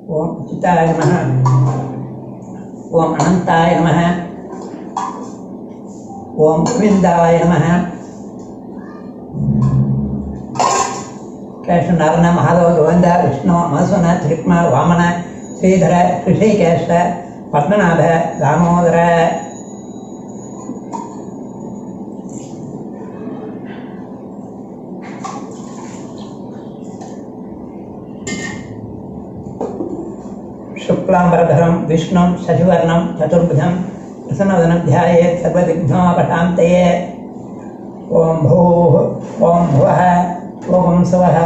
ओम चिताय नमः। ओम अनंताय नमः। ओम गोविंदाय नमः। कृष्ण नारायण महादेव गोविंद विष्णु मधुसूदन त्रिक्मा वामन श्रीधर ऋषिकेश पद्मनाभ दामोदर। शुक्लांबरधरं विष्णु शशिवर्णं चतुर्भुजं प्रसन्नवदनं ध्यायेत् सर्वविघ्नोपशान्तये। ओम भूः ओम भुवः ओम स्वः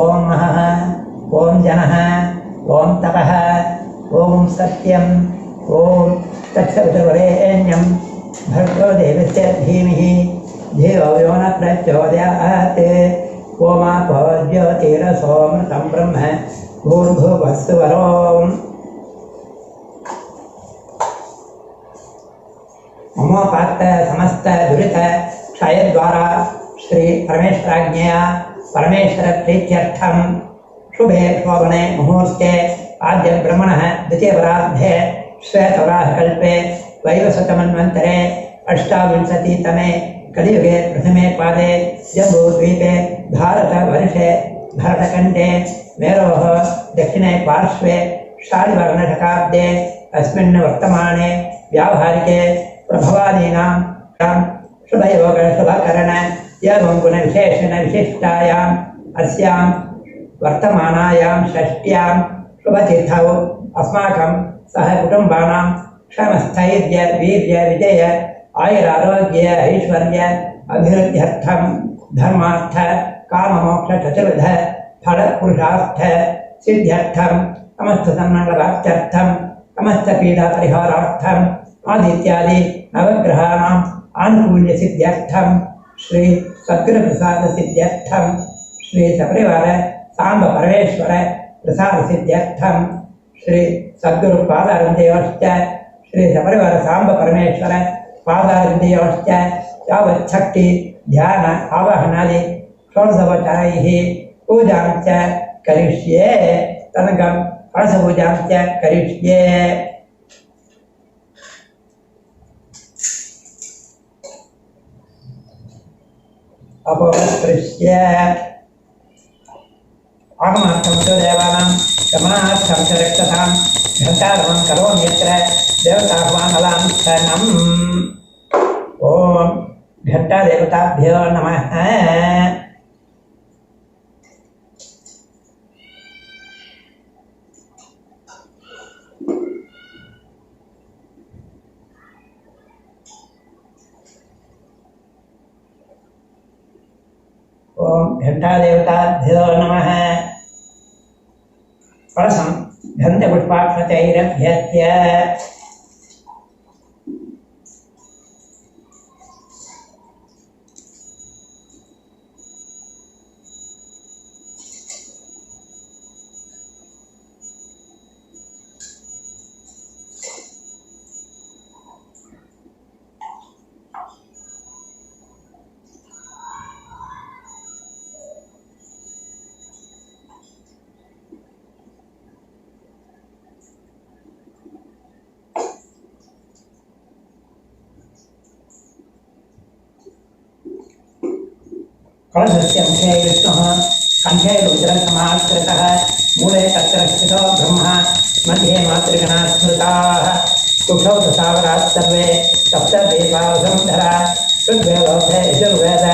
ओम महः ओम जनः ओम तपः ओम सत्यं ओम तत्सवितुर्वरेण्यं भर्गो देवस्य धीमहि धियो यो न प्रचोदयात्। ओमापो ज्योतिरसोऽमृतं ब्रह्म भूर्भुवस्सुवरोम्। ममोपात्त समस्त दुरित क्षय द्वारा श्री परमेश्वराज्ञया परमेश्वर प्रीत्यर्थं शुभे शोभने मुहूर्ते आद्य ब्रह्मणः द्वितीय वराध्ये श्वेतवराहकल्पे वैवस्वतमन्वन्तरे अष्टाविंशतितमे कलियुगे प्रथमे पादे जम्बूद्वीपे भारतवर्षे भरतखण्डे मेरोः दक्षिणे पार्श्वे शालिवर्णशकाब्दे अस्मिन् वर्तमाने व्यावहारिके प्रभवादीनां शुभयोग शुभकरण एवं गुणविशेषण विशिष्टायाम् अस्यां वर्तमानायां षष्ट्यां शुभतिथौ अस्माकं सह कुटुम्बानां क्षमस्थैर्य वीर्य विजय आयुरारोग्य ऐश्वर्य अभिवृद्ध्यर्थं धर्मार्थ काममोक्ष चतुर्विध फल पुरुषार्थ सिद्ध्यर्थं समस्त सन्मङ्गलार्थं समस्त पीडा परिहारार्थं आदित्यादि नवग्रहाणाम् आनुकूल्य सिद्ध्यर्थं श्री सद्गुरु प्रसाद सिद्ध्यर्थं श्री सपरिवार सांब परमेश्वर प्रसाद सिद्ध्यर्थं श्री सद्गुरु पादारविन्दयोश्च श्री सपरिवार सांब परमेश्वर पादारविन्दयोश्च यावच्छक्ति ध्यान आवाहनादि षोडशोपचारैः पूजां च करिष्ये। तदनन्तरं कलशपूजां च करिष्ये। अपवृष्य आगमार्थं च देवानां गमनार्थं च रक्षतां घण्टारवं करोमि यत्र देवताह्वानलाञ्छनम्। ॐ घण्टादेवताभ्यो नमः। ओम घंटादेवताभ्यो नमः। कलशं गन्धपुष्पाक्षतैरभ्यर्च्य कलशस्य मुखे विष्णुः कण्ठे रुद्रसमाश्रितः मूले तत्र स्थितो ब्रह्मा मध्ये मातृगणाः स्मृताः कुक्षौ दशावराः सर्वे सप्तदीपावसंधरा ऋग्वेदोऽथ यजुर्वेद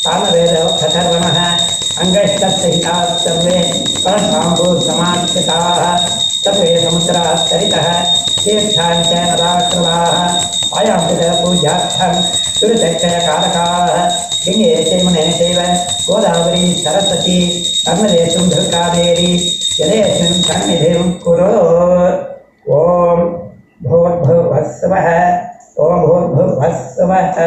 सामवेदोऽथर्वणः अङ्गैस्तत्सहिताः सर्वे कलशाम्बूसमाश्रिताः सर्वे समुद्राः तरितः तीर्थाञ्च नदाश्रवाः आयान्तिपूजार्थं सुरचक्षयकारकाः गंगे चैमुने चैव गोदावरी सरस्वती नर्मदेषु धृकादेवी जलेऽस्मिन् सन्निधिं कुरु। ओम भूर्भुवः स्वः ओम भूर्भुवः स्वः।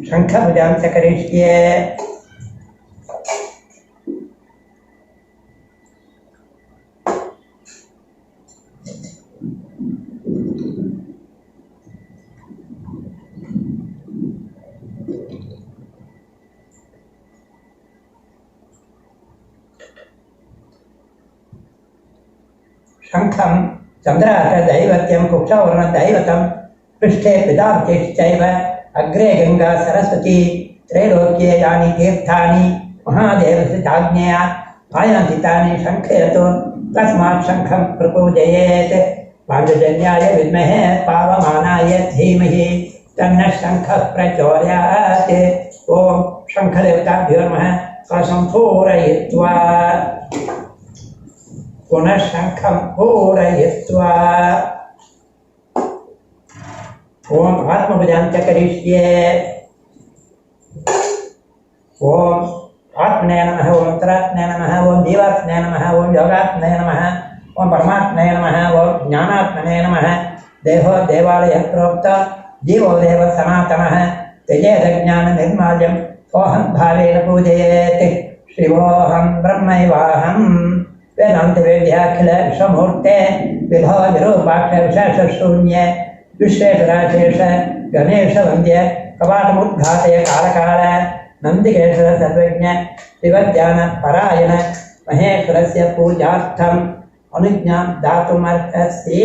शङ्खपूजां च करिष्ये। शङ्खं चन्द्रार्कदैवत्यं कुक्षवर्णदैवतं पृष्ठे पितामहश्चैव अग्रे गंगा सरस्वती त्रैलोक्ये यानि तीर्थानि महादेवस्याज्ञया आयान्ति तानि शङ्खयतु तस्मात् शङ्खं प्रपूजयेत् पाञ्चजन्याय विद्महे पावमानाय धीमहि तन्नः शङ्खः प्रचोदयात्। ॐ शङ्खदेवताभ्यो नमः। सम्पूरयित्वा पुनः शङ्खं पूरयित्वा ॐ आत्मपूजां च करिष्ये। ॐ आत्मने नमः, ॐ अंतरात्मने नमः, ॐ जीवात्मने नमः, ॐ योगात्मने नमः, ॐ परमात्मने नमः, ॐ ज्ञानात्मने नमः। देहो देवालयः प्रोक्त जीवो देव सनातनः त्यजेदज्ञान निर्माल्यं सोऽहं भावेन पूजयेत्। शिवोऽहं ब्रह्मैवाहं वेदान्तवेद्याखिल विश्वमूर्ते विभव विरूपाक्ष विशेषशून्ये विश्वेश्वराशेष गणेश वन्द्य कवाटमुद्घाटय कालकाल नन्दिकेश्वर सर्वज्ञ शिवज्ञान परायण महेश्वरस्य पूजार्थम् अनुज्ञां दातुमर्हसि।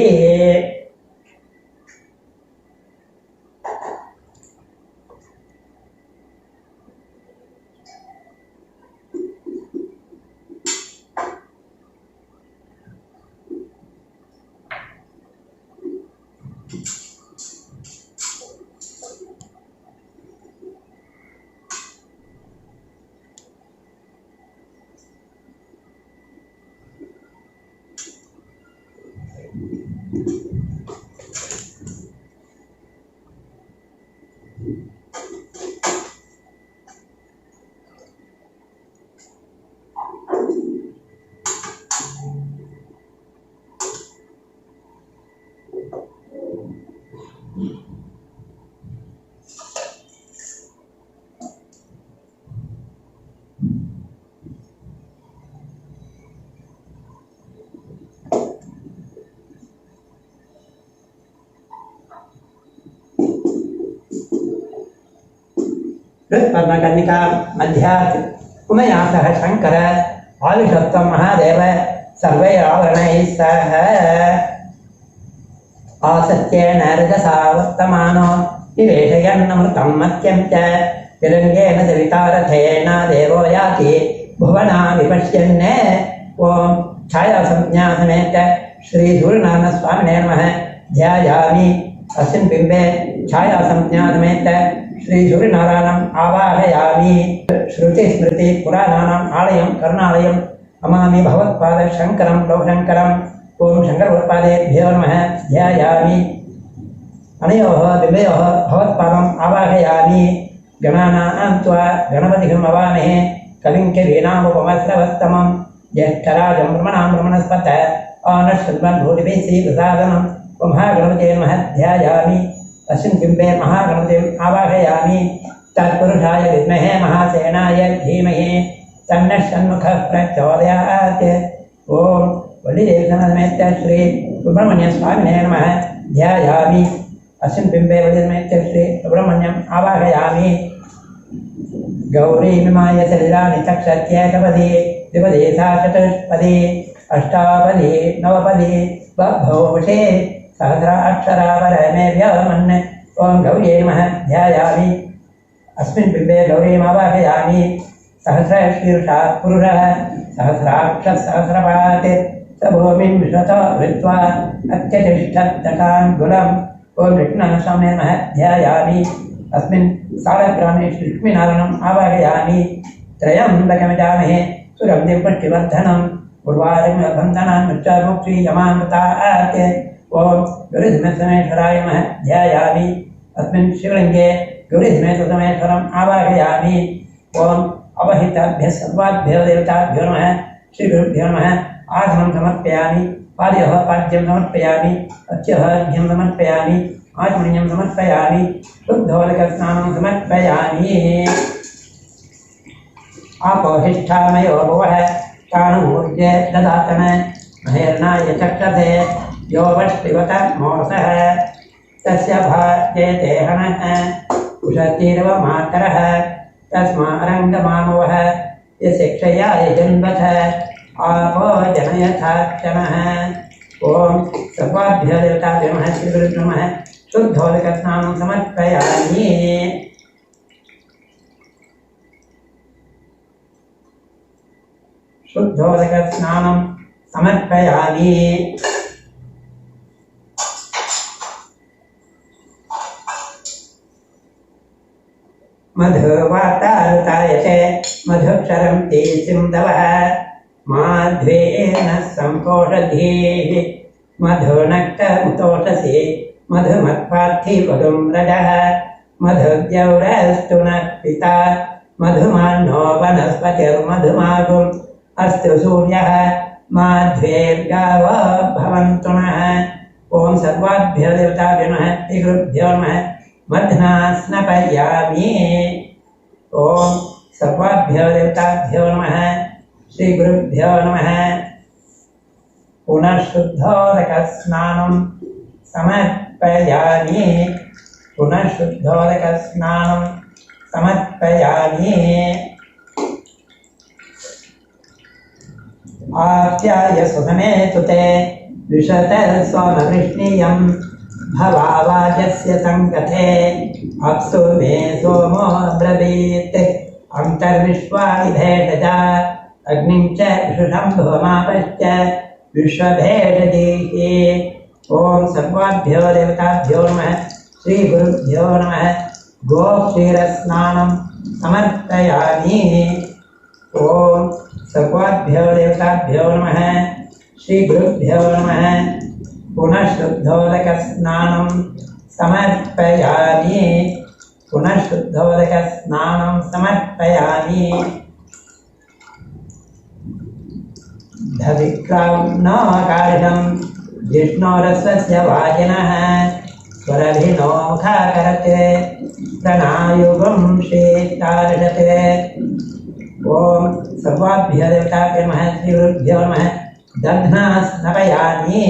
पद्मकर्णिका मध्यात् उमया सह शंकर आविषत्वं महादेव सर्वैरावरणैः सह आसत्येन रजसा वर्तमानो निवेशयन्नमृतं मत्यं च तिरङ्गेन दवितारथेन देवो याति भुवना विपश्यन्। ॐ छायासंज्ञा समेत श्रीसूर्यनारायणस्वामिने नमः। ध्यायामि अस्मिन् बिम्बे छायासंज्ञा समेत श्री सूर्यनारायणम् आवाहयामि। श्रुति स्मृति पुराणानाम् आलयं करुणालयं नमामि भगवत्पाद शङ्करं लोकशङ्करम्। ॐ शङ्करभगवत्पादेभ्यो नमः। ध्यायामि अनयोः बिम्बयोः भगवत्पादम् आवाहयामि। गणानां त्वा गणपतिं अवामहे कविं कवीनामुपमश्रवस्तमं ज्येष्ठराजं ब्रह्मणां ब्रह्मणस्पत आनश्वन्भूतिभिः श्रीप्रसादनं महागणपते नमः। ध्यायामि अस्मिन् बिम्बे महागणपतिम् आवाहयामि। तत्पुरुषाय विद्महे महासेनाय धीमहि तन्नः षण्मुखः प्रचोदयात्। ॐ वल्लीदेवसमेत श्री सुब्रह्मण्य स्वामिने नमः। ध्यायामि अस्मिन् बिम्बे वल्लीसमेत श्री सुब्रह्मण्यम् आवाहयामि। गौरीमिमाय सलिलानि चक्षत्येकपदी द्विपदी सा चतुष्पदी अष्टापदी नवपदी बभूषे सहस्राक्षरावरमे व्यामन्। ॐ गौर्यै नमः। ध्यायामि अस्मिन् बिम्बे गौरीमावाहयामि। सहस्रशीर्षा पुरुषः सहस्राक्षः सहस्रपात् स भूमिं विश्वतो वृत्वा अत्यतिष्ठत्तकाङ्गुलम्। ॐ विष्णुस्वामिने नमः। ध्यायामि अस्मिन् सालग्रामे लक्ष्मीनारायणम् आवाहयामि। त्र्यम्बकमजामहे सुरभिं पुष्टिवर्धनम् उर्वारुं बन्धनान् मृत्युमुक्ति यमामृतात्। ॐ गौरीसमेश्वराय नमः। ध्यायामि अस्मिन् शिवलिङ्गे गौरीसमेश्वरम् आवाहयामि। ॐ अवहिताभ्यः सर्वाभ्यो देवताभ्यो नमः। श्रीगुरुभ्यो नमः। आसनं समर्पयामि। पादयोः पाद्यं समर्पयामि। अच्यः अर्घ्यं समर्पयामि। आचमनीयं समर्पयामि। शुद्धोदकस्नानं समर्पयामि। आपोहिष्ठामयो भुवः तानूर्जे ददातन महेर्नाय चक्षसे यो वष्टिवत मोर्सः तस्य भाजेते हनः उषतीर्वमाकरः तस्मारङ्गमामवः यस्य क्षया यजन्वथ आपो जनयथाक्षणः ओम सर्वाभ्यो देवताभ्यो नमः श्री गुरुभ्यो नमः शुद्धोदकस्नानं समर्पयामि शुद्धोदकस्नानं समर्पयामि मधुवातारुतायते मधुक्षरं ते सिन्धवः माध्वेन सम्पोषधीः मधुनक्तमुतोषसे मधुमत्पार्थिवगुं रजः मधुद्यौरस्तु नः पिता मधुमान्नो वनस्पतिर्मधुमागुम् अस्तु सूर्यः माध्वेर्गावो भवन्तु नः ॐ सर्वाभ्यो देवताभ्यो नमः श्रीगुरुभ्यो नमः मध्ना स्नपयामि ॐ सर्वाभ्यो देवताभ्यो नमः श्री गुरुभ्यो नमः पुनः शुद्धोदकस्नानं समर्पयामि पुनः शुद्धोदकस्नानं समर्पयामि आप्याय सुखमे तुते विशतस्वमवृष्णीयं भवावाजस्य संकथे अप्सु मे सोमो ब्रवीत् अन्तर्विश्वाविभेषजा अग्निं च विषुषं भुवमापश्च विश्वभेषजीः ॐ सर्वाभ्यो देवताभ्यो नमः श्रीगुरुभ्यो नमः गोक्षीरस्नानं समर्पयामि ॐ सर्वाभ्यो देवताभ्यो नमः श्रीगुरुभ्यो नमः पुनः शुद्धोदकस्नानं समर्पयामि पुनः शुद्धोदकस्नानं समर्पयामि धविक्राम्नाकारिणं जिष्णोरस्वस्य वाजिनः स्वरभिनो मुखाकरते प्रणायुगं शेतार्षते ॐ सर्वाभ्यो देवताभ्यो नमः श्रीगुरुभ्यो नमः दध्ना स्नपयामि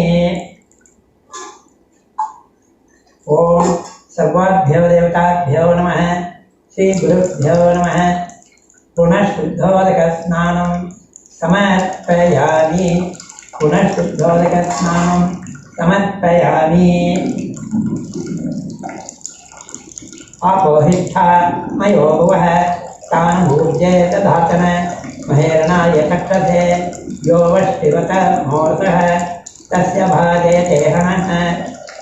ॐ सर्वाभ्यो देवताभ्यो नमः श्रीगुरुभ्यो नमः पुनः शुद्धोदकस्नानं समर्पयामि पुनः शुद्धोदकस्नानं समर्पयामि आपोहिष्ठा मयो भुवः तान् भूर्जे दधातन महेरणाय चक्षसे यो वष्टिवत मूर्तः तस्य भागे तेहनः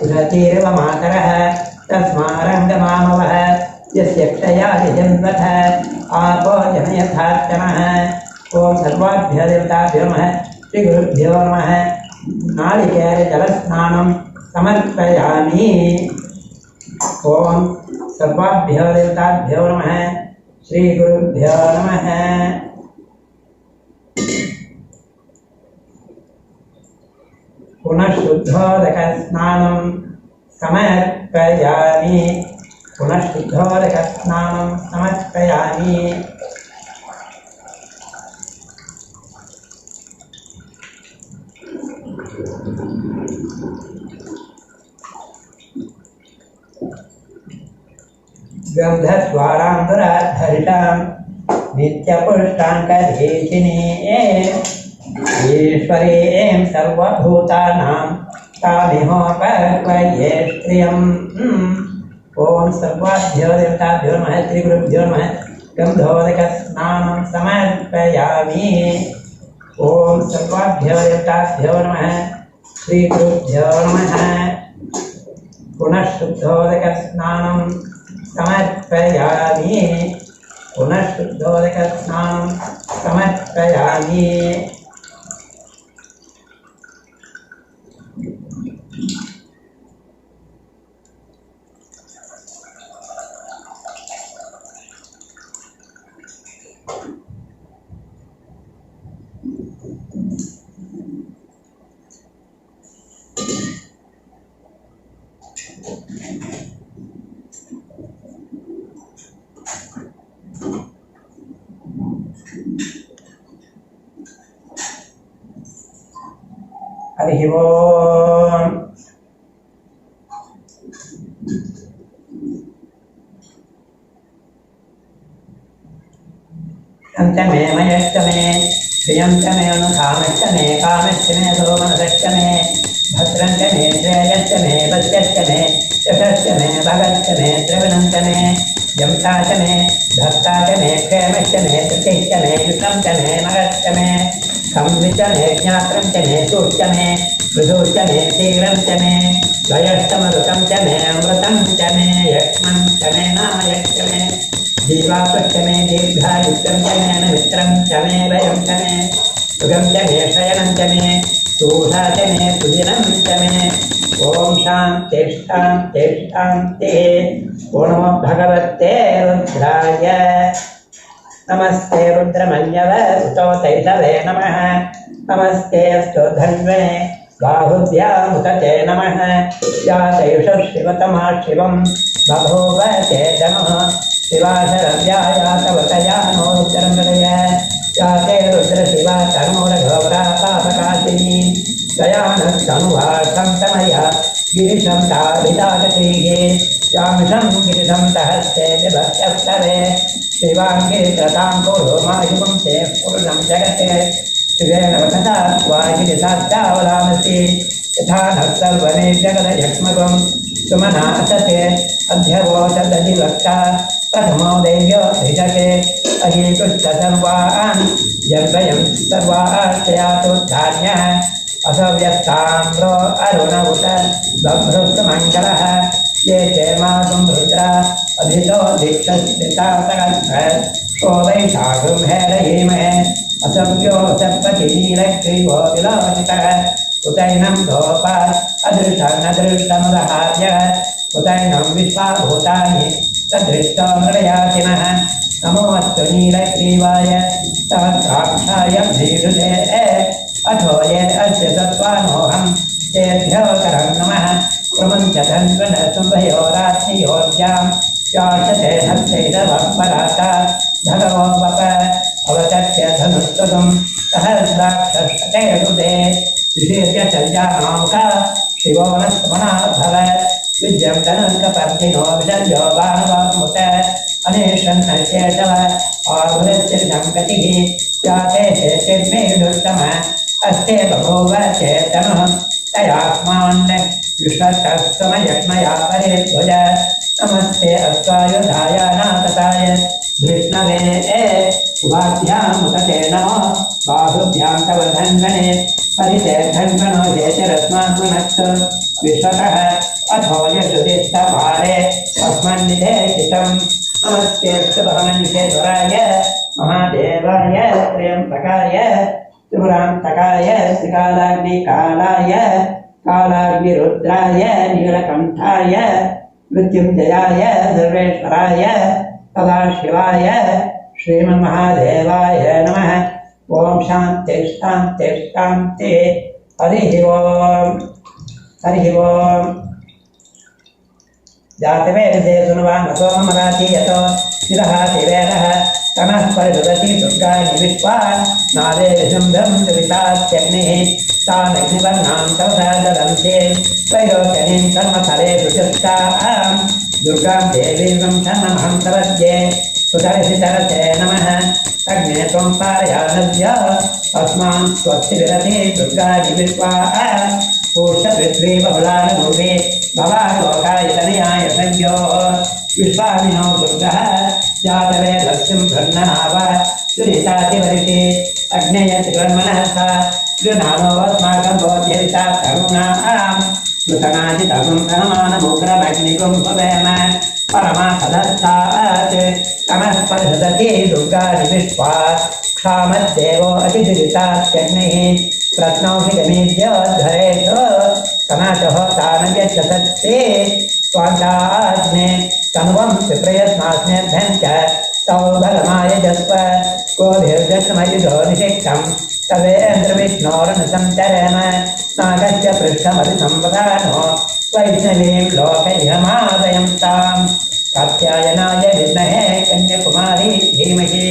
उषतीर्व मातरः तस्मारङ्गमामवः यस्य क्षयादिजन्वथ आपो जनयथार्चनः ॐ सर्वाभ्यो देवताभ्यो नमः श्रीगुरुभ्यो नमः नारिकेलजलस्नानं समर्पयामि ॐ सर्वाभ्यो देवताभ्यो नमः श्रीगुरुभ्यो नमः पुनः शुद्धोदकस्नानं समर्पयामि पुनः शुद्धोदकस्नानं समर्पयामि गन्धद्वारान्तराद्धरितां नित्यपुष्टाङ्कधीशिनी ईश्वरीं सर्वभूतानां तामिहोपक्वये श्रियम् ॐ सर्वाभ्यो देवताभ्यो नमः श्रीगुरुभ्यो नमः गन्धोदकस्नानं समर्पयामि ॐ सर्वाभ्यो देवताभ्यो नमः श्रीगुरुभ्यो नमः पुनः शुद्धोदकस्नानं समर्पयामि पुनः शुद्धोदकस्नानं समर्पयामि हरि ओम अंत में मयस्त में श्रियं च मे अनुकामश्च मे कामश्च मे सोमनसश्च मे भद्रं च मे श्रेयश्च मे वस्यश्च मे यशश्च मे भगश्च मे द्रविणं च मे यंसा च मे धत्ता च मे क्षेमश्च मे कृतिश्च मे युतं च मे मगश्च मे खंवि च मे ज्ञात्रं च मे सूश्च मे मृदुश्च मे तीव्रं च मे द्वयश्चमरुतं च मे अमृतं च मे यक्ष्मं च मे नायश्च मे जीवात्मश्च मे दीर्घायुष्यं च मे मित्रं च मे भयं च मे सुखं च मे शयनं च मे सूषा च मे सुदिनं च मे ॐ शान्ति शान्ति शान्तिः। ॐ नमो भगवते रुद्राय। नमस्ते रुद्रमन्यव सुतो तैषवे नमः। नमस्ते अस्तु धन्वे बाहुभ्यामुदते नमः। या तैषः शिवतमा शिवं बभूव ते नमः। शिवाशरव्याया तव तया नो रुद्रमृदय या ते रुद्रशिवा तनूरघोरा पापकाशिनी दयानस्तनुवार्थं तमया गिरिशं ताभितागतीः यामिषं गिरिशं सहस्ते विभक्त्यस्तरे शिवां गिरित्रतां कुरु मायुगं ते पूर्णं जगते शिवेन वसता त्वा गिरिसात्यावलामसि यथा नः सर्वमे जगदयक्ष्मकं सुमना असते अध्यवोचदधिवक्ता प्रथमो दैव्यो धिषके अहीतुश्च सर्वान् जन्मयं सर्वाश्रयातुर्धान्यः असव्यस्ताम्रो अरुणउत बभ्रुस्तमङ्गलः ये चेमासुं रुद्रा अभितो दीक्षस्थितासकस्व वैशाखं हेरयेमहे असव्यो सप्ततिनीलग्रीवो विलोचितः उतैनं गोपा अदृष्टमदहार्य उतैनं विश्वाभूतानि तदृष्टो मृडयातिनः नमोऽस्तु नीलग्रीवाय सहस्राक्षाय भीषुते अथो ये अस्य सत्त्वानोऽहं तेभ्यो करं नमः प्रपञ्च धन्वनसुभयोरात्मयोर्जां चार्चते हस्तैरवपराता भगवो वप अवतस्य धनुस्तुं सहस्राक्षते हृदे विशेष्य सज्जानौका शिवो न स्मना भवत् विद्यं धनुष्कपर्दिनो विदर्यो बाणवामुत अनेशन्नशेषव आभृत्यं गतिः जाते चेतिर्मे दुष्टमः अस्ते बभूव चेतनः तयास्मान् विश्वतस्तमयज्ञया परिध्वज नमस्ते अस्वायुधाय नाथताय विष्णवे उभाभ्यामुदते नमो बाहुभ्यां तव धन्वने परिते धन्वनो हेतिरस्मान् पुनश्च विश्वतः अथो यशुदिष्टभारे अस्मन्निधे चितं नमस्ते सुभवननिषेधराय महादेवाय त्र्यम्बकाय त्रिपुरान्तकाय त्रिकालाग्निकालाय कालाग्निरुद्राय नीलकण्ठाय मृत्युञ्जयाय सर्वेश्वराय सदाशिवाय श्रीमन्महादेवाय नमः। ॐ शान्ति शान्ति शान्तिः। हरिः ओम् हरिः ओम्। जातवेदे सुनवानसो मराठी यतो शिरः शिवेरः तनः परिदुरति दुर्गाणि विश्वा नादे शुम्भं दुरितात्यग्निः तानग्निवर्णां तवसा ददन्ते त्रैलोक्यनीं कर्मफलेषु चष्टां दुर्गां देवीं शरणमहं प्रपद्ये सुतरसितरसे नमः। अग्ने त्वं पारयानद्य अस्मान् स्वस्तिविरति दुर्गाणि विश्वा पूष्यपृथ्वी बहुलानुभूमि भवालोकायतनयाय संज्ञो विश्वामिनो दुर्गः जातवे लक्ष्मीं ब्रह्मणाव दुरितातिवर्षि अग्नेयतिर्मनसा गृणानोऽस्माकं बोध्यरिता करुणां नूतनाजितं धनमानमुग्रमग्निकुं भवेम परमा सदस्तात् तमः परिषदति दुर्गाणि विश्वा क्षामद्देवो अतिदुरितात्यग्निः प्रश्नौषिगमीद्योद्धरेषु तनाचः तानयच्छसत्ते स्वान्ताग्ने तनुवं विप्रयस्मास्मेभ्यं च तौ भगमायजस्व गोभिर्जस्मयुधो निषिक्तं तवेन्द्रविष्णोरनुसञ्चरेण नागस्य पृष्ठमधिसंवदानो वैष्णवीं लोकैहमादयं तां कात्यायनाय विद्महे कन्याकुमारी धीमहि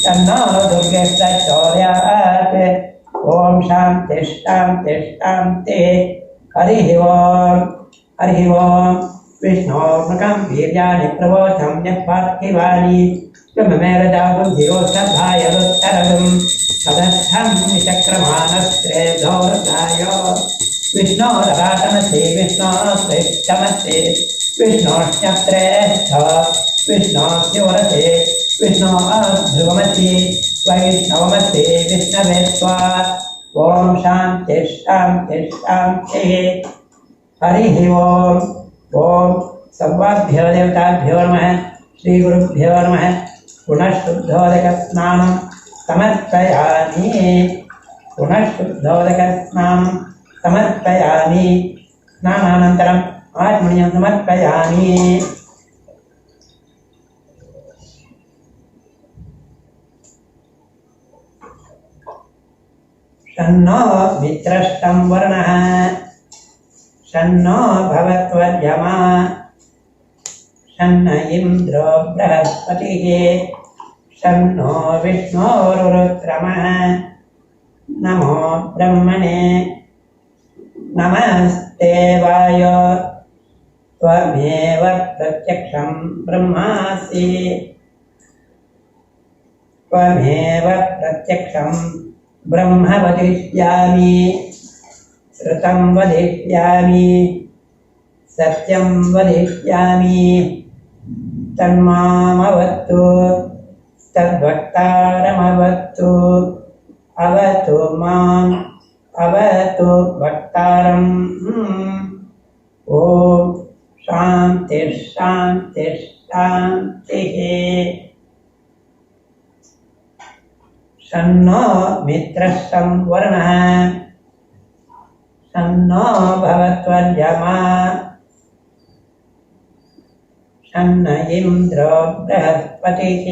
तन्नो दुर्गे प्रचोदयात्। ॐ शान्ति शान्ति शान्तिः। हरिः ओम् हरिः ओम्। विष्णोर्मुखं वीर्याणि प्रवोचं यत्पार्थिवानि त्वमेव जागुं धियोत्सभाय रुत्तरगुं तदर्थं निचक्रमानस्त्रे धौरदाय विष्णोराटमस्ति विष्णोश्रेष्ठमस्ति विष्णोष्ण्यत्रे विष्णोस्योरसे विष्णोध्रुवमस्ति वैष्णवमस्ति विष्णवे स्वा ओम शांति शांति शांति हरि ओम ओम सर्वाभ्यो देवताभ्यो नमः श्री गुरुभ्यो नमः पुनः शुद्धोदकस्नानं समर्पयामि पुनः शुद्धोदकस्नानं समर्पयामि स्नानानन्तरम् आत्मनियं समर्पयामि शन्नो मित्रष्टं वर्णः शन्नो भवत्वर्यमा शन्न इन्द्रो बृहस्पतिः शन्नो विष्णोरुरुक्रमः नमो ब्रह्मणे नमस्ते वाय त्वमेव प्रत्यक्षं ब्रह्मासि त्वमेव प्रत्यक्षं ब्रह्म वदिष्यामि श्रुतं वदिष्यामि सत्यं वदिष्यामि तन्मामवतु तद्वक्तारमवतु अवतु माम् अवतु वक्तारम् ॐ शान्ति शान्ति शान्तिः शन्नो मित्रस्तं वर्णः शन्नो भवत्वर्यमा शन्न इन्द्रो बृहस्पतिः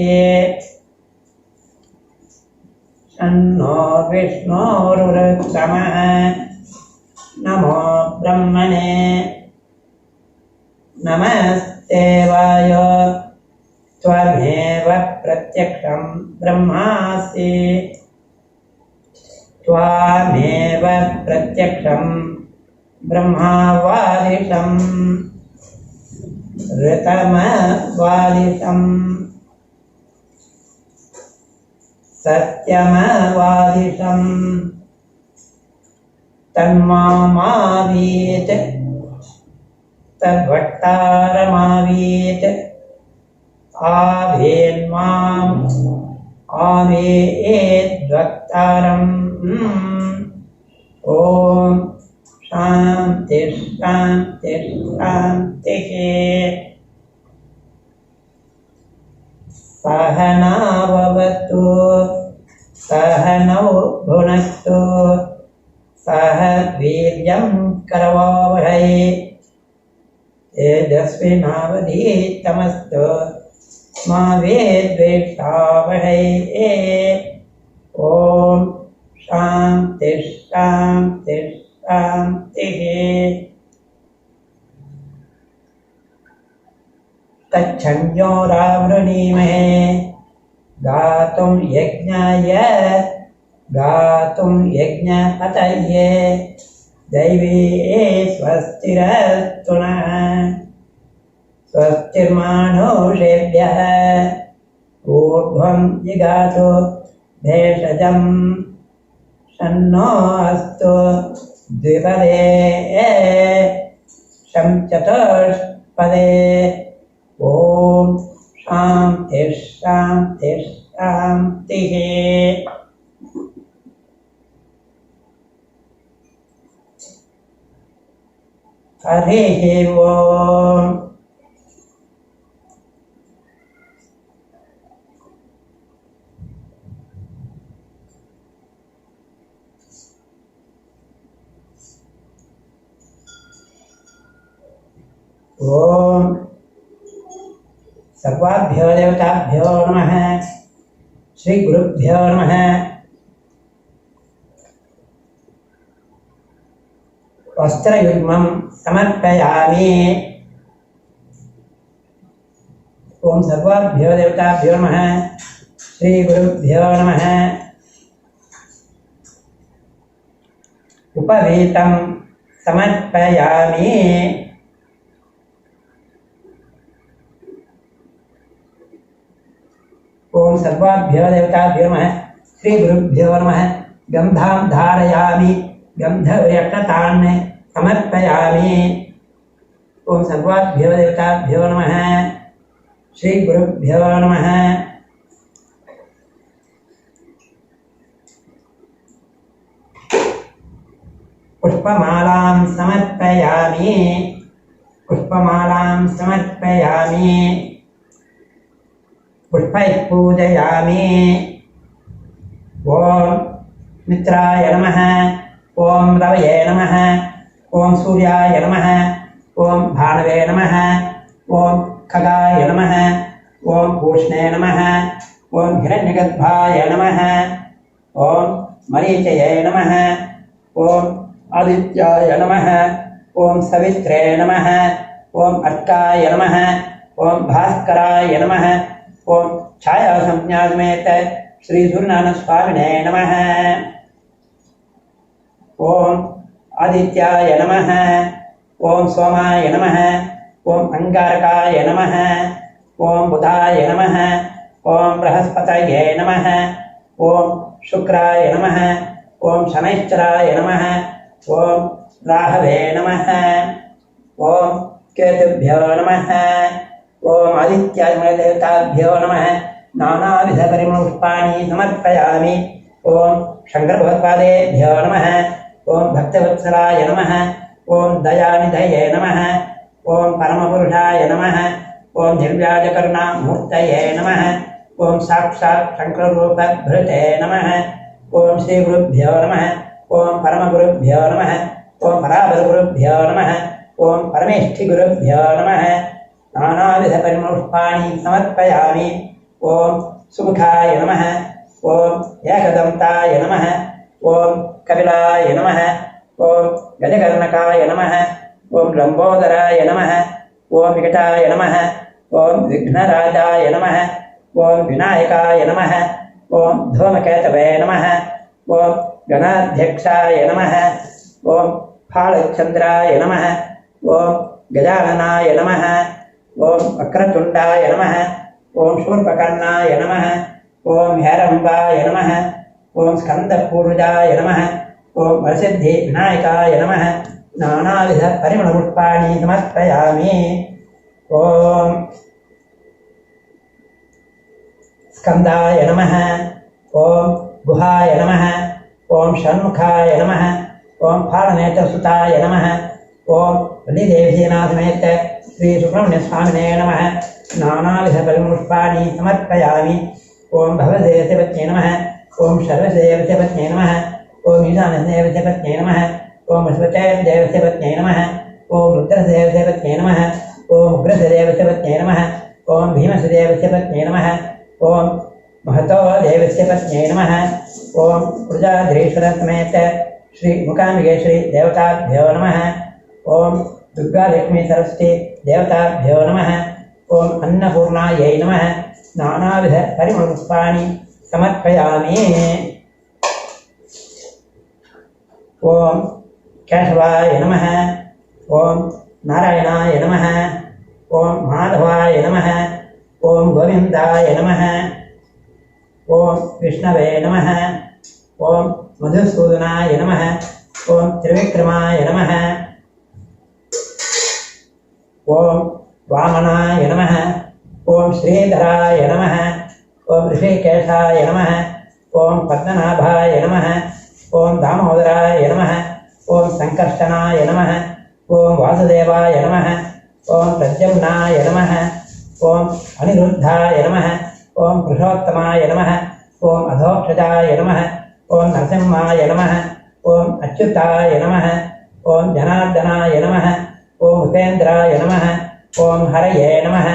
शन्नो विष्णोरुरुक्रमः नमो ब्रह्मणे नमस्ते वाय त्वमेव प्रत्यक्षं ब्रह्मासि त्वमेव प्रत्यक्षं ब्रह्मावादिशं ऋतमवादिशं सत्यमवादिशं तन्मामावीत् तद्वक्तारमावीत् आवेन्माम् आवेद्वक्तारम् ॐ शान्ति शान्ति शान्तिः सहनाववतु सहनौ भुनक्तु सह वीर्यं करवावहै तेजस्विनावधीतमस्तु मा विद्विषावहै ॐ शान्ति शान्ति शान्तिः तच्छन्योरावृणीमहे गातुं यज्ञपतये दैवी स्वस्तिरस्तु नः स्वस्तिर्मानुषेभ्यः ऊर्ध्वं जिगातु भेषजं शन्नो अस्तु द्विपदे शं चतुष्पदे ॐ शान्ति शान्ति शान्तिः हरिः ओम् ओम सर्वाभ्यो देवताभ्यो नमः श्री गुरुभ्यो नमः वस्त्रयुग्मं समर्पयामि ओम सर्वाभ्यो देवताभ्यो नमः श्री गुरुभ्यो नमः उपवीतं समर्पयामि ओम सर्वाभ्यो देवताभ्यो नमः श्रीगुरुभ्यो नमः। गन्धां धारयामि, गन्धर्वयक्षतान् समर्पयामि। ओम सर्वाभ्यो देवताभ्यो नमः। श्रीगुरुभ्यो नमः। पुष्पमालां समर्पयामि, पुष्पमालां समर्पयामि, पुष्पैः पूजयामि। ओम मित्राय नमः, ओम रवये नमः, ओम सूर्याय नमः, ओम भानवे नमः, ओम खगाय नमः, ओम पूष्णे नमः, ओम हिरण्यगर्भाय नमः, ओम मरीचये नमः, ओम आदित्याय नमः, ओम सवित्रे नमः, ओम अर्काय नमः, ओम भास्कराय नमः, ओम छाया संज्ञा समेत श्री सूर्यनारायण स्वामिने नमः। ओम आदित्याय नमः, ओम सोमाय नमः, ओम अंगारकाय नमः, ओम बुधाय नमः, ओम बृहस्पतये नमः, ओम शुक्राय नमः, ओम शनैश्चराय नमः, ओम राहवे नमः, ओम केतुभ्यो नमः, ओम आदित्याय देवताभ्यो नमः। नानाविध परिमलपुष्पाणि समर्पयामि। ओम शंकर भगवत्पादेभ्यो नमः, ओम भक्तवत्सलाय नमः, ओम दयानिधये नमः, ओम परमपुरुषाय नमः, ओम निर्व्याजकरुणामूर्तये नमः, ओम साक्षात् शंकररूपभृते नमः, ओम श्रीगुरुभ्यो नमः, ओम परमगुरुभ्यो नमः, ओम पराबरगुरुभ्यो नमः, ओम परमेष्ठिगुरुभ्यो नमः। नानाविध परिमलपुष्पाणि समर्पयामि। ओम सुमुखाय नमः, ओम एकदन्ताय नमः, ओम कपिलाय नमः, ओम गजकर्णकाय नमः, ओम लंबोदराय नमः, ओम विकटाय नमः, ओम विघ्नराजाय नमः, ओम विनायकाय नमः, ओम धूमकेतवे नमः, ओम गणाध्यक्षाय नमः, ओम फालचंद्राय नमः, ओम गजाननाय नमः, ओम वक्रतुंडाय नमः, ओम शूर्पकर्णाय नमः, ओम हेरंबाय नमः, ओम स्कंदपूर्वजाय नमः, ओम वरसिद्धि विनायकाय नमः। नानाविध परिमलपुष्पाणि समर्पयामि। ओम स्कंदाय नमः, ओम गुहाय नमः, ओम षण्मुखाय नमः, ओम फालनेत्रसुताय नमः, ओम बलिदेवसेनासमेत श्री सुब्रह्मण्य स्वामिने नमः। नानाविध परिमलपुष्पाणि समर्पयामि। ओम भवदेवसेवत्यै नमः, ओम सर्वदेवसेवत्यै नमः, ओम ईशानदेवसेवत्यै नमः, ओम बृहस्पतिदेवसेवत्यै नमः, ओम रुद्रदेवसेवत्यै नमः, ओम उग्रदेवसेवत्यै नमः, ओम भीमसेवसेवत्यै नमः, ओम महतो देवसेवत्यै नमः, ओम प्रजाधीश्वर समेत श्री मूकाम्बिके श्री देवताभ्यो नमः, ओम दुर्गा लक्ष्मी सरस्वती देवताभ्यो नमः, ओम अन्नपूर्णायै नमः। नानाविध परिमलपुष्पाणि समर्पयामि। ओम केशवाय नमः, ओम नारायणाय नमः, ओम माधवाय नमः, ओम गोविंदाय नमः, ओम विष्णवे नमः, ओम मधुसूदनाय नमः, ओम त्रिविक्रमाय नमः, ओम वामनाय नमः, ओम श्रीधराय नमः, ओम ऋषिकेशाय नमः, ओम पद्मनाभाय नमः, ओम दामोदराय नमः, ओम संकर्षणाय नमः, ओम वासुदेवाय नमः, ओम प्रद्युम्नाय नमः, ओम अनिरुद्धाय नमः, ओम पुरुषोत्तमाय नमः, ओम अधोक्षजाय नमः, ओम नरसिंहाय नमः, ओम अच्युताय नमः, ओम जनार्दनाय नमः, ओम उपेन्द्राय नमः, ओम हरये नमः,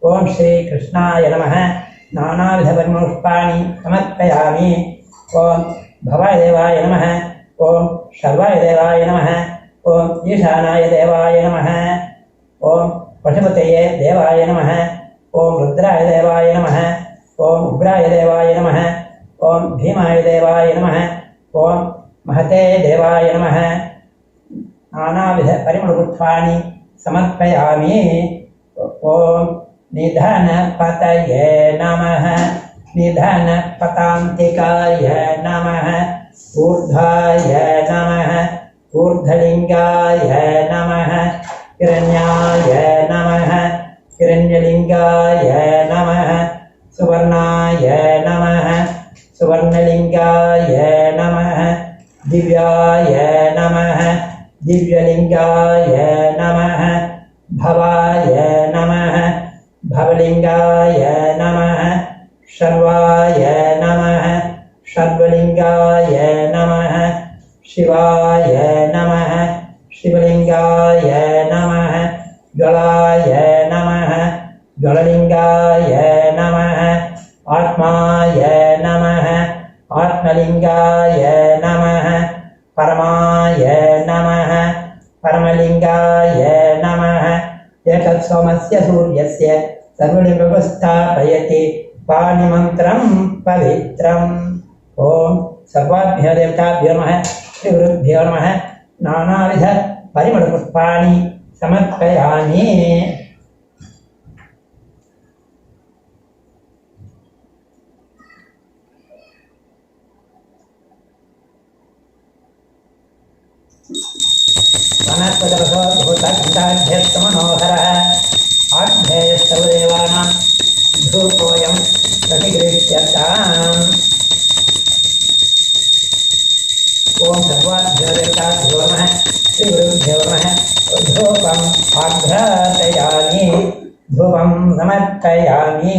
ओम श्री कृष्णाय नमः। नानाविध परिमलपुष्पाणि समर्पयामि। ओम भवाय देवाय नमः, ओम शर्वाय देवाय नमः, ओम ईशानाय देवाय नमः, ओम पशुपतये देवाय नमः, ओम रुद्राय देवाय नमः, ओम उग्राय देवाय नमः, ओम भीमाय देवाय नमः, ओम महते देवाय नमः। नानाविध परिमलपुष्पाणि समर्पयामि। ओम निधनपतये नमः, निधनपतान्तिकाय नमः ऊर्ध्वाय नमः ऊर्ध्वलिङ्गाय नमः हिरण्याय नमः हिरण्यलिङ्गाय नमः सुवर्णाय नमः सुवर्णलिङ्गाय नमः दिव्याय नमः दिव्यलिङ्गाय नमः भवाय नमः भवलिङ्गाय नमः शर्वाय नमः शर्वलिङ्गाय नमः शिवाय नमः शिवलिङ्गाय नमः ज्वलाय नमः ज्वललिङ्गाय नमः आत्माय नमः आत्मलिङ्गाय नमः परमाय नमः परमलिङ्गाय नमः एतत् सोमस्य सूर्यस्य सर्वलिङ्गस्थापयति पाणिमन्त्रं पवित्रम् ॐ सर्वाभ्यो देवताभ्यो नमः श्रीगुरुभ्यो नमः नानाविध परिमलपुष्पाणि समर्पयामि। वनस्पतिभूतघण्टाध्यस्तमनोहरः आग्नेयस्तवदेवानां धूपोऽयं प्रतिगृह्यताम्। ॐ सर्वाभ्यो देवताभ्यो नमः श्रीगुरुभ्यो नमः धूपम् आघ्रापयामि धूपं समर्पयामि।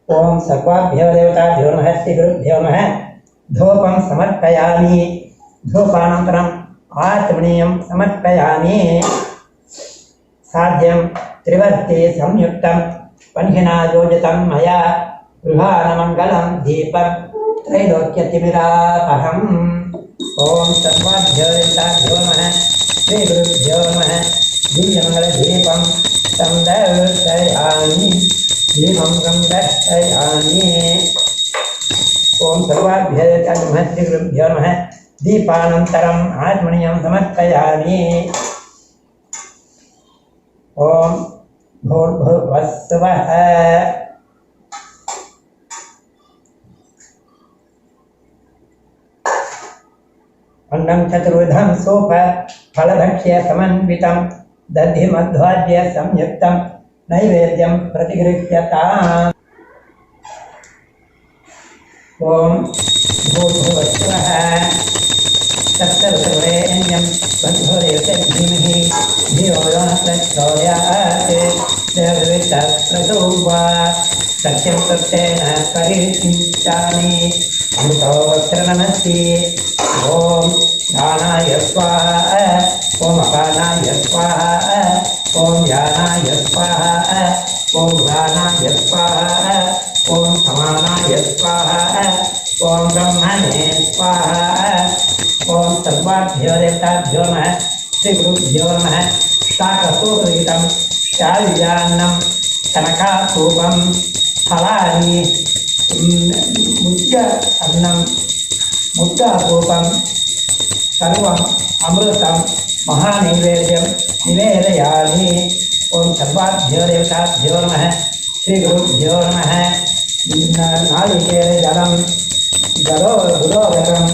ओम सर्वाभ्यो देवताभ्यो नमः श्रीगुरुभ्यो नमः धूपं समर्पयामि धूपानन्तरम् आचमनीयं समर्पयामि। साध्यं त्रिवर्ति संयुक्तं पन्हिना योजितं मया गृहानमङ्गलं दीपं त्रैलोक्यतिमिरापहम्। ओम सर्वाभ्यो देवताभ्यो नमः श्रीगुरुभ्यो नमः दिव्यमङ्गलदीपं संदर्शयामि दीपं संदर्शयामि। ओम सर्वाभ्यो देवताभ्यो नमः श्रीगुरुभ्यो नमः दीपानन्तरम् आचमनीयं समर्पयामि। ओम भूर्भुवस्सुवः अन्नं चतुर्विधं सोप फलभक्ष्य समन्वितं दधिमध्वाद्य संयुक्तं नैवेद्यं प्रतिगृह्यताम्। ओम भूर्भुवस्सुवः तत्सवितुर्वरेण्यं भर्गो धीमहि धियो यो नः प्रचोदयात् देवदूतप्रचोदया सत्यं सत्येन परिचिन्तामि अमृतो वस्त्रनमस्ति। ओम दानाय स्वाहा ओम अपानाय स्वाहा ओम यानाय स्वाहा ओम गानाय स्वाहा ओम समानाय स्वाहा ओम ब्रह्मणे स्वाहा। ओम सर्वाभ्यो देवताभ्यो नमः श्रीगुरुभ्यो नमः शाकसूर्यं शालिजान्नं कनकापूपं फलानि मुद्ग अन्नं मुद्गापूपं सर्वम् अमृतं महानैवेद्यं निवेदयामि। ओम सर्वाभ्यो देवताभ्यो नमः श्रीगुरुभ्यो नमः नारिकेलजलं जलोदकं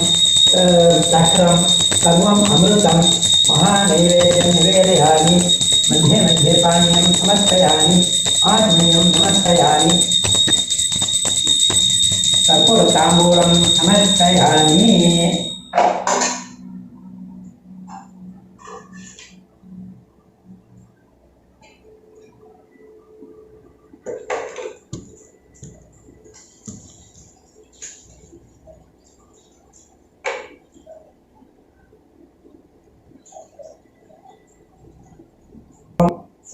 तक्रं सर्वम् अमृतं महानैवेद्यं निवेदयामि। मध्ये मध्ये पानीयं समर्पयामि आत्मीयं समर्पयामि कर्पूरताम्बूलं समर्पयामि।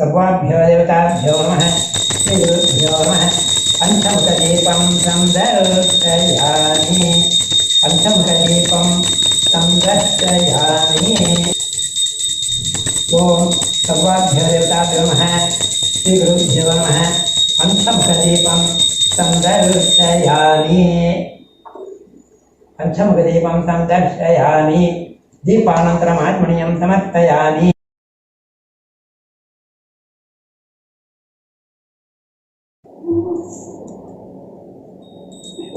सर्वाभ्यो देवताभ्यो नमः श्रीगुरुभ्यो नमः पंचमुखदीपं संदर्शयामि पंचमुखदीपं संदर्शयामि। ओम सर्वाभ्यो देवताभ्यो नमः श्रीगुरुभ्यो नमः पंचमुखदीपं संदर्शयामि पंचमुखदीपं संदर्शयामि दीपानन्तरम् आत्मनीयं समर्पयामि।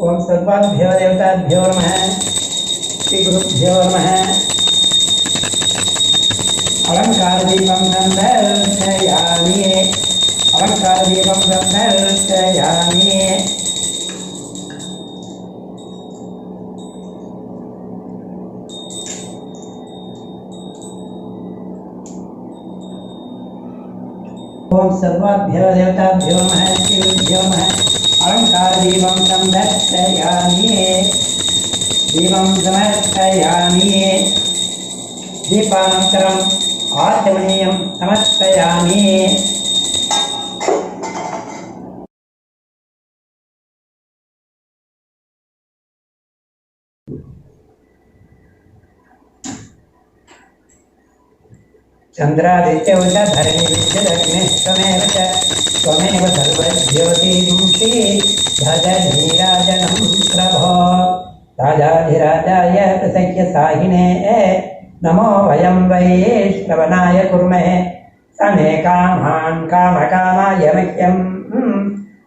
ओम सर्वाभ्यो देवताभ्यो नमः श्री गुरुभ्यो नमः। अलंकार दीपं संदर्शयामि अलंकार दीपं संदर्शयामि। ओम सर्वाभ्यो देवताभ्यो नमः श्री गुरुभ्यो नमः। अलंकार दीपं संदर्शयामि दीपं समर्पयामि दीपानन्तरम् आचमनीयं समर्पयामि। चंद्रादित्य धरणी विद्युदग्निष्टमेव च त्वमेव सर्वज्योतिषी धजधीराजनं प्रभो। राजाधिराजाय प्रसह्य साहिने नमो वयं वैष्णवनाय कुर्महे समे कामान् कामकामाय मह्यं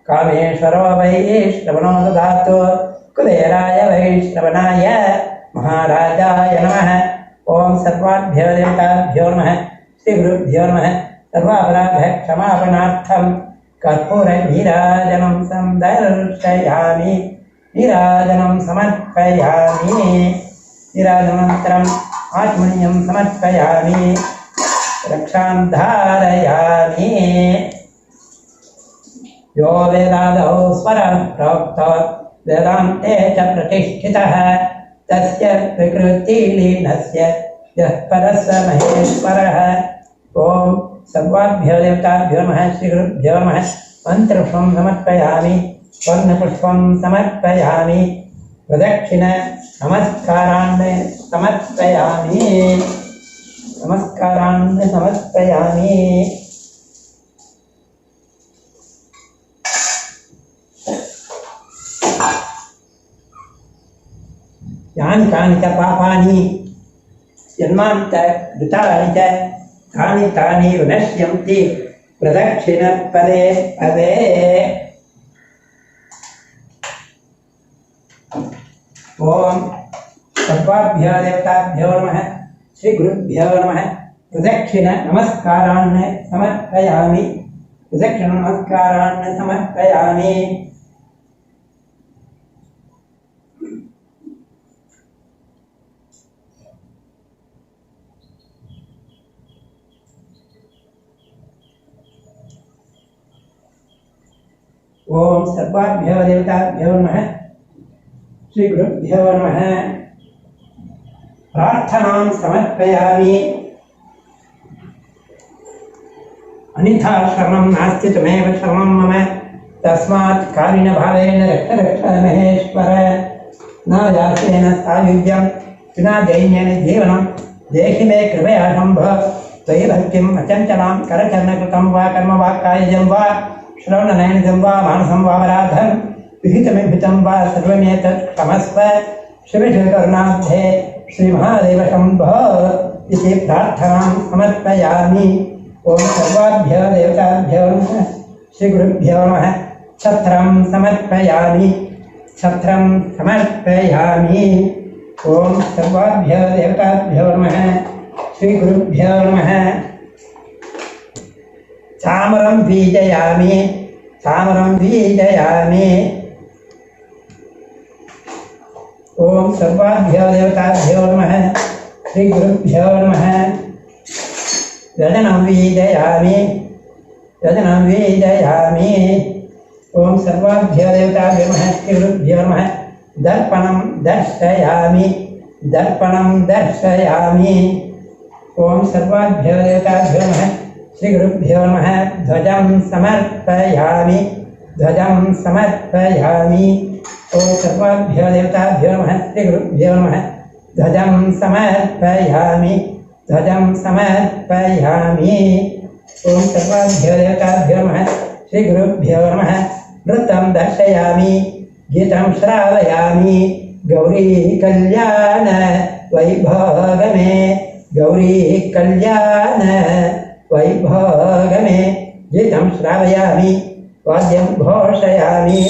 कामेश्वरो वैष्णवनो ददातु कुबेराय वैष्णवनाय महाराजाय नमः। ओम सर्वाभ्यो देवताभ्यो नमः श्री गुरुभ्यो नमः। सर्वापराध क्षमापणार्थं कर्पूर नीराजनं संदर्शयामि नीराजनं समर्पयामि नीराजनानन्तरम् आत्मनीयं समर्पयामि रक्षां धारयामि। यो वेदादौ स्वरः प्रोक्तो वेदान्ते च प्रतिष्ठितः तस्य विकृतिलीनस्य यः परस्य महेश्वरः। ओम सर्वाभ्यो देवताभ्यो नमः श्री गुरुभ्यो नमः। मंत्रपुष्पं समर्पयामि स्वर्णपुष्पं समर्पयामि प्रदक्षिण नमस्कारान् समर्पयामि नमस्कारान् समर्पयामि। यानि कानि च पापानि जन्मान्त कृतानि च तानि तानि विनश्यन्ति प्रदक्षिण पदे पदे। ओम सर्वाभ्यो देवताभ्यो नमः श्री गुरुभ्यो नमः। प्रदक्षिण नमस्कारान् समर्पयामि प्रदक्षिण नमस्कारान् समर्पयामि। ओम सर्वाभ्यो देवताभ्यो नमः श्री गुरुभ्यो नमः। प्रार्थनां समर्पयामि अन्यथा शरणं नास्ति त्वमेव शरणं मम तस्मात् कारुण्यभावेन रक्ष रक्ष महेश्वर। न यासेन सायुज्यं विना दैन्येन जीवनं देहि मे कृपया शम्भो। त्वयि भक्तिम् अचञ्चलां करचरणकृतं वा कर्म वा कायजं वा श्रवणनयनं वा मानसं वा वराधं विहितमिहितं वा सर्वमेतत् क्षमस्व शिवकरुणाब्धे श्रीमहादेव शम्भो इति प्रार्थनां समर्पयामि। ओम सर्वाभ्यो देवताभ्यो नमः श्री गुरुभ्यो नमः। छत्रं समर्पयामि छत्रं समर्पयामि। ओम सर्वाभ्यो देवताभ्यो नमः श्री गुरुभ्यो नमः। चामरं बीजयामि चामरं बीजयामि। ओम सर्वाभ्यो देवताभ्यो नमः श्री गुरुभ्यो नमः। यजनं बीजयामि यजनं बीजयामि। ओम सर्वाभ्यो देवताभ्यो नमः श्री गुरुभ्यो नमः। दर्पणं दर्शयामि दर्पणं दर्शयामि। ओम सर्वाभ्यो देवताभ्यो नमः श्री गुरुभ्यो नमः। ध्वजं समर्पयामि ध्वजं समर्पयामि। ओम सर्वाभ्यो देवताभ्यो नमः श्री गुरुभ्यो नमः। ध्वजं समर्पयामि ध्वजं समर्पयामि। ओम सर्वाभ्यो देवताभ्यो नमः श्री गुरुभ्यो नमः। नृत्यं दर्शयामि गीतं श्रावयामि गौरी कल्याण वैभोगमे गौरी कल्याण वैभोगमे गीतं श्रावयामि वाद्यं घोषयामि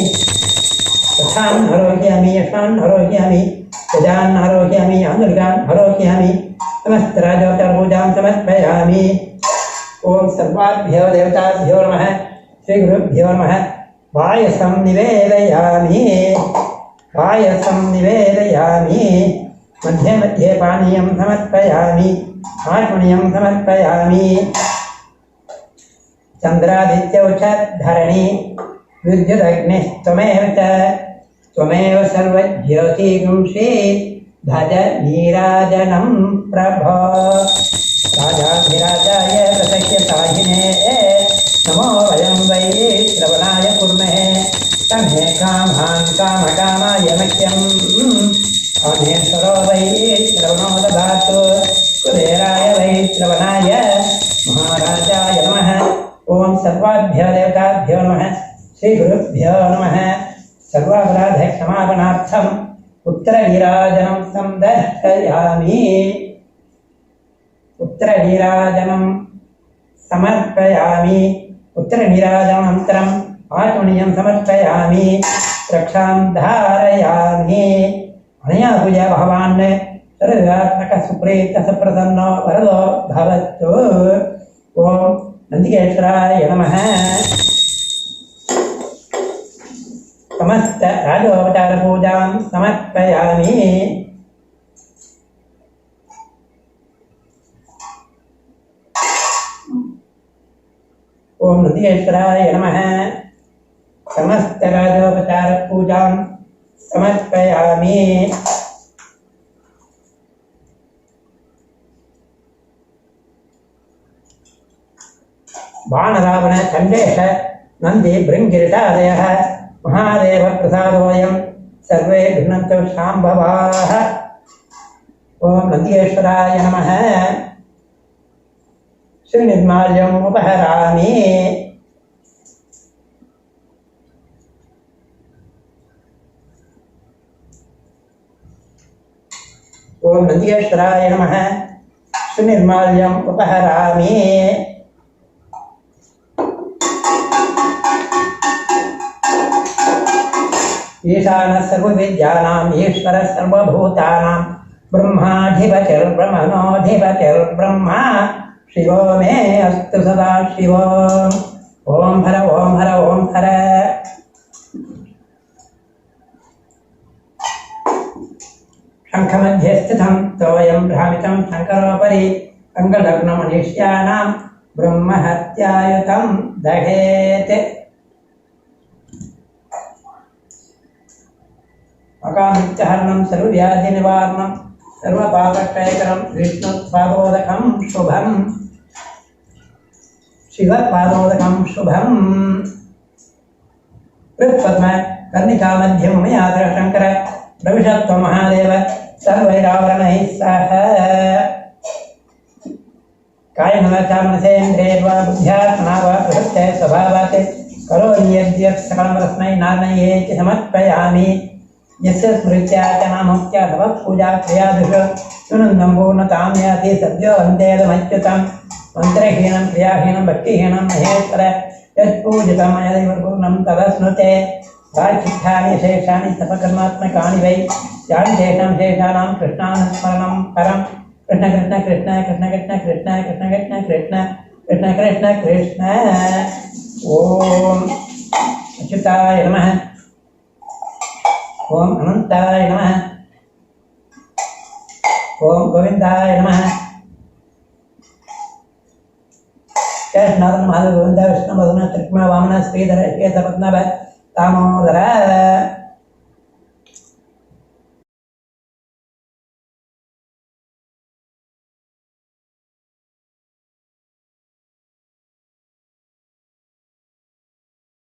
रथान् आरोहयामि यशान् आरोहयामि गजान् आरोहयामि आंगुलिकान् आरोहयामि समस्तराजोत्तरपूजां समर्पयामि। ओम सर्वाभ्यो देवताभ्यो नमः श्रीगुरुभ्यो नमः। पायसं निवेदयामि पायसं निवेदयामि मध्ये मध्ये पानीयं समर्पयामि आत्मनीयं समर्पयामि। चन्द्रादित्यौ च धरणी विद्युदग्निस्त्वमेव च त्वमेव सर्वज्योतिगुंषि भज नीराजनं प्रभो। राजाधिराजाय प्रसख्यताहिने नमो वयं वै श्रवणाय कुर्महे तमे कामान् कामकामाय मह्यं कामेश्वरो वै श्रवणो ददातु कुबेराय वै श्रवणाय महाराजाय नमः। ओम सर्वाभ्यो देवताभ्यो नमः श्रीगुरुभ्यो नमः। सर्वापराध क्षमापणार्थम् उत्तरनीराजनं संदर्शयामि उत्तरनीराजनं समर्पयामि। उत्तरनीराजनानन्तरम् आत्मनीयं समर्पयामि रक्षां धारयामि। अनया पूजा भगवान् सर्वात्मकः सुप्रीतः सुप्रसन्नो वरदो भवतु। ओम नन्दिकेश्वराय नमः। समस्त राजोपचार पूजां समर्पयामि। ओम नन्दिकेश्वराय नमः। समस्त राजोपचार पूजां समर्पयामि। बाणरावण चण्डेश नन्दी भृङ्गिरिटादयः महादेव प्रसादोऽयं सर्वे गृह्णन्तु शाम्भवाः। ओम नन्दिकेश्वराय नमः। श्रीनिर्माल्यम् उपहरामि। ओम नन्दिकेश्वराय नमः। श्रीनिर्माल्यम् उपहरामि। ईशानः सर्वविद्यानाम् ईश्वरः सर्वभूतानां ब्रह्माधिपतिर्ब्रह्मणोऽधिपतिर्ब्रह्मा शिवो मे अस्तु सदा शिवो। ओम हर ओम हर ओम हर। शङ्खमध्ये स्थितं तोयं भ्रामितं शङ्करोपरि अङ्गलग्नमनिष्याणां ब्रह्महत्यायुतं दहेत्। अकामित्यहरणं सर्वव्याधिनिवारणं सर्वपापक्षयकरं विष्णुपादोदकं शुभं शिवपादोदकं शुभं। कृत्पद्म कर्णिकामध्ये ममयात्र शङ्कर प्रविशत्व महादेव सर्वैरावरणैः सह। कायमनचामनसेन्द्रियैर्वा बुद्ध्यात्मना वा प्रवृत्ते स्वभावात् करोमि यद्यत् सकलमस्मै नारायणेति समर्पयामि। यस्य स्मृत्याचनामुक्त्या तव पूजा क्रियादिषु सुनन्दं पूर्णतां याति सद्यो वन्देदमच्युतं मन्त्रहीनं क्रियाहीनं भक्तिहीनं महेश्वर यत्पूजितं मया पूर्णं तदश्नुते। प्राचित्थानि शेषानि तपकर्मात्मकानि वै यानि तेषां शेषाणां कृष्णानुस्मरणं परं। कृष्ण कृष्ण कृष्ण कृष्ण कृष्ण कृष्ण कृष्ण कृष्ण कृष्ण कृष्ण कृष्ण कृष्ण। ओम अच्युताय नमः। ओम अनंताय नमः। ओम गोविंदाय नमः। कृष्ण माधव गोविंद विष्णु मधुन त्रिकुण वामन श्रीधर श्वेत पद्मनाभ दामोदर